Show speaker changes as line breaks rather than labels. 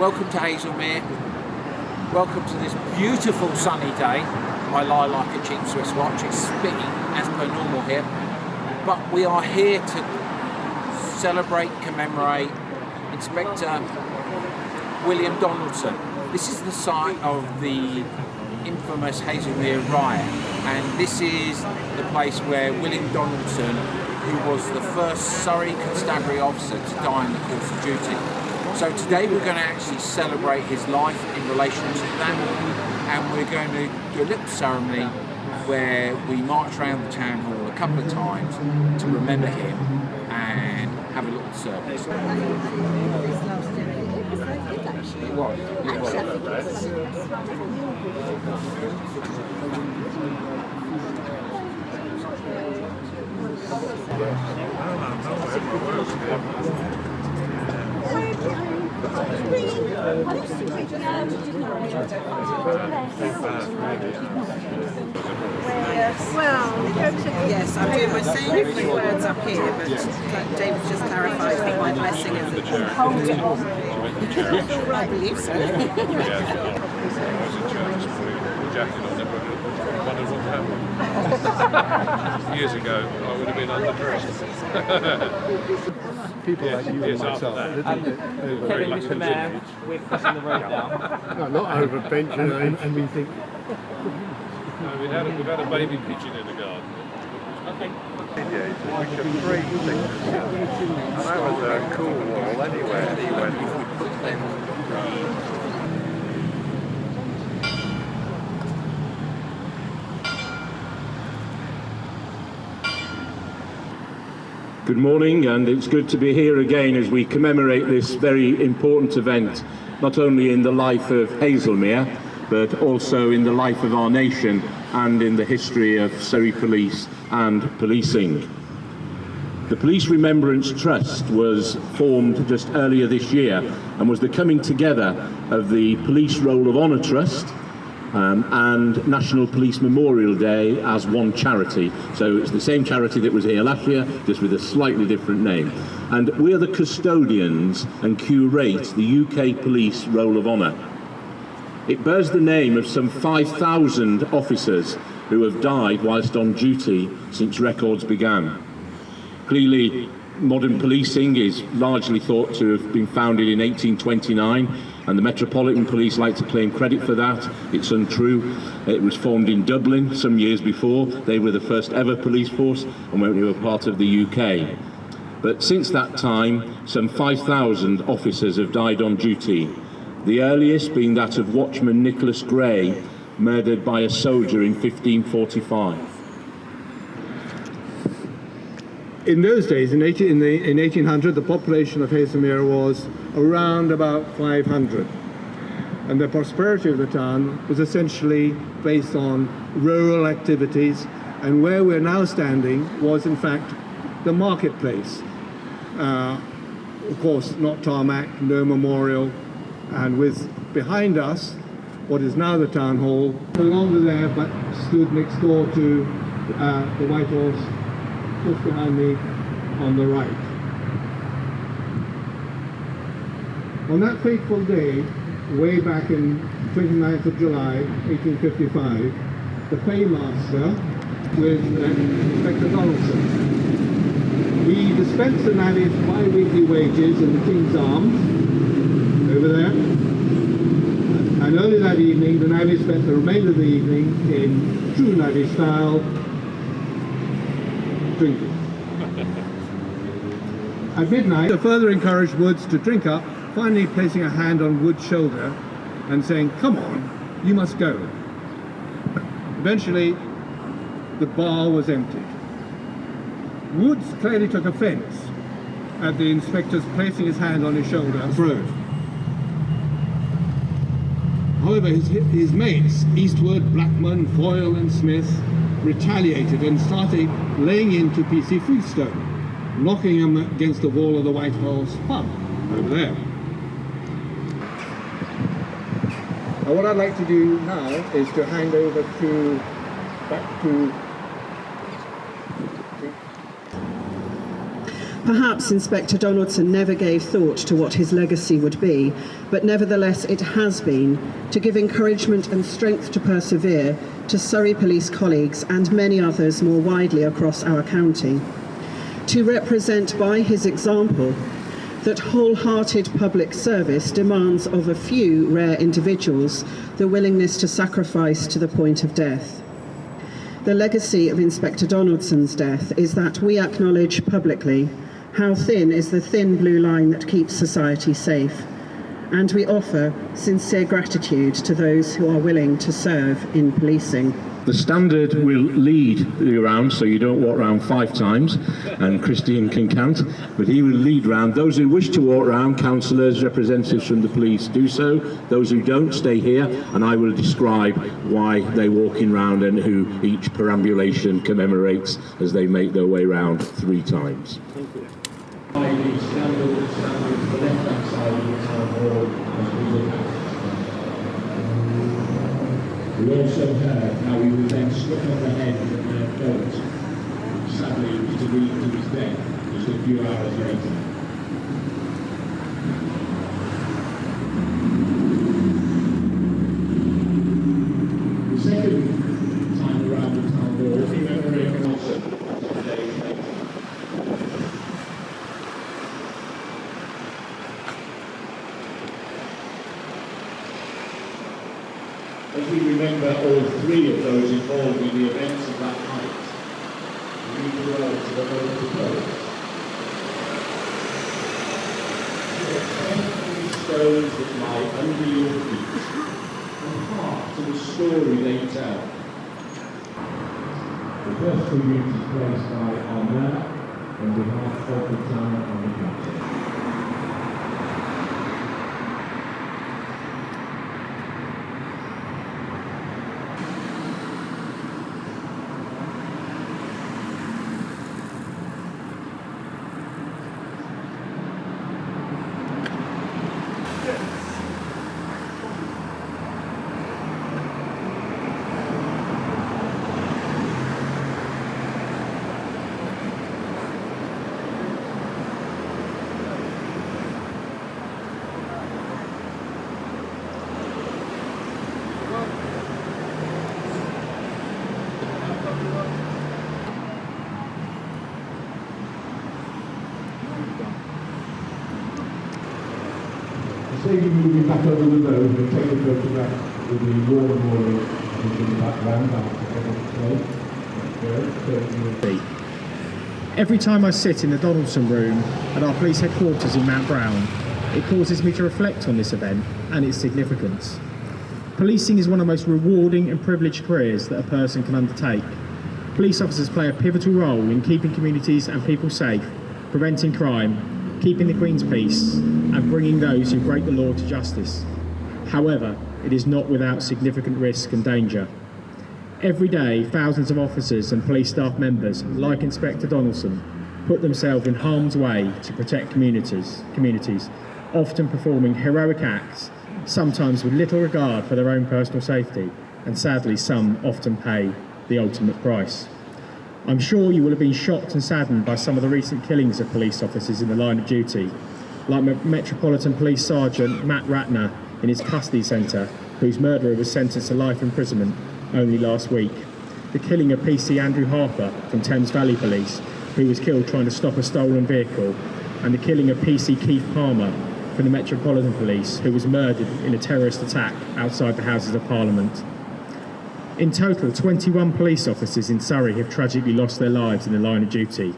Welcome to Haslemere. Welcome to this beautiful sunny day. I lie like a cheap Swiss watch. It's spinning as per normal here. But we are here to celebrate, commemorate Inspector William Donaldson. This is the site of the infamous Haslemere riot, and this is the place where William Donaldson, who was the first Surrey Constabulary officer to die in the course of duty. So today we're going to actually celebrate his life in relation to that, and we're going to do a little ceremony where we march around the town hall a couple of times to remember him and have a little service. It was.
Well, yes, I'm doing my same 3 words up here, but David just clarified that my blessing is a hold it on. I believe so.
Years ago, I would have been underdressed.
People like you and myself.
Kevin, Mr. Mayor, we're crossing the road now.
No, not over a bench, and we think.
No, we've had a baby pigeon in the garden.
Okay.
Which are 3 things. And that was a cool wall anywhere. He went,
Good morning, and it's good to be here again as we commemorate this very important event, not only in the life of Haslemere, but also in the life of our nation and in the history of Surrey Police and policing. The Police Remembrance Trust was formed just earlier this year and was the coming together of the Police Roll of Honour Trust and National Police Memorial Day as one charity. So it's the same charity that was here last year, just with a slightly different name. And we are the custodians and curate the UK Police Roll of Honour. It bears the name of some 5,000 officers who have died whilst on duty since records began. Clearly, modern policing is largely thought to have been founded in 1829, and the Metropolitan Police like to claim credit for that. It's untrue. It was formed in Dublin some years before. They were the first ever police force and when we were part of the UK. But since that time, some 5,000 officers have died on duty. The earliest being that of Watchman Nicholas Gray, murdered by a soldier in 1545.
In those days, in 1800, the population of Haslemere was around about 500. And the prosperity of the town was essentially based on rural activities, and where we're now standing was in fact the marketplace. Of course, not tarmac, no memorial, and with behind us what is now the town hall, no longer there but stood next door to the White Horse, just behind me on the right. On that fateful day, way back in 29th of July 1855, the paymaster with Inspector Donaldson, we dispensed the navvies bi-weekly wages in the King's Arms over there, and early that evening the navvies spent the remainder of the evening in true navvy style drinking. At midnight, the further encouraged Woods to drink up, finally placing a hand on Wood's shoulder and saying, "Come on, you must go." Eventually, the bar was emptied. Woods clearly took offence at the inspector's placing his hand on his shoulder and throat. However, his mates, Eastwood, Blackman, Foyle and Smith, retaliated and started laying into PC Freestone, knocking him against the wall of the White Horse pub over there. Now what I'd like to do now is to hand over back to
Perhaps Inspector Donaldson never gave thought to what his legacy would be, but nevertheless it has been to give encouragement and strength to persevere to Surrey police colleagues and many others more widely across our county. To represent by his example that wholehearted public service demands of a few rare individuals the willingness to sacrifice to the point of death. The legacy of Inspector Donaldson's death is that we acknowledge publicly how thin is the thin blue line that keeps society safe, and we offer sincere gratitude to those who are willing to serve in policing.
The standard will lead you around, so you don't walk around 5 times, and Christian can count, but he will lead round. Those who wish to walk around, councillors, representatives from the police, do so. Those who don't, stay here, and I will describe why they're walking round and who each perambulation commemorates as they make their way round 3 times. Thank you. The standard to the left-hand side of the town hall as we look at. We also heard how he was then struck on the head with a boat. Sadly, Mr. Reed to his death just a few hours later. The second time around the town hall, commemorating also today's date. As we remember all 3 of those involved in the events of that night, we read the words of the local poet. "These stones that lie under your feet, and hark to the story they tell." The first tribute is placed by our mayor on behalf of the town and the council. Moving back over the road and take a photograph with the war memorial in the background.
Every time I sit in the Donaldson room at our police headquarters in Mount Brown, it causes me to reflect on this event and its significance. Policing is one of the most rewarding and privileged careers that a person can undertake. Police officers play a pivotal role in keeping communities and people safe, preventing crime, keeping the Queen's peace, and bringing those who break the law to justice. However, it is not without significant risk and danger. Every day, thousands of officers and police staff members, like Inspector Donaldson, put themselves in harm's way to protect communities, often performing heroic acts, sometimes with little regard for their own personal safety, and sadly some often pay the ultimate price. I'm sure you will have been shocked and saddened by some of the recent killings of police officers in the line of duty, like Metropolitan Police Sergeant Matt Ratner in his custody centre, whose murderer was sentenced to life imprisonment only last week. The killing of PC Andrew Harper from Thames Valley Police, who was killed trying to stop a stolen vehicle, and the killing of PC Keith Palmer from the Metropolitan Police, who was murdered in a terrorist attack outside the Houses of Parliament. In total, 21 police officers in Surrey have tragically lost their lives in the line of duty.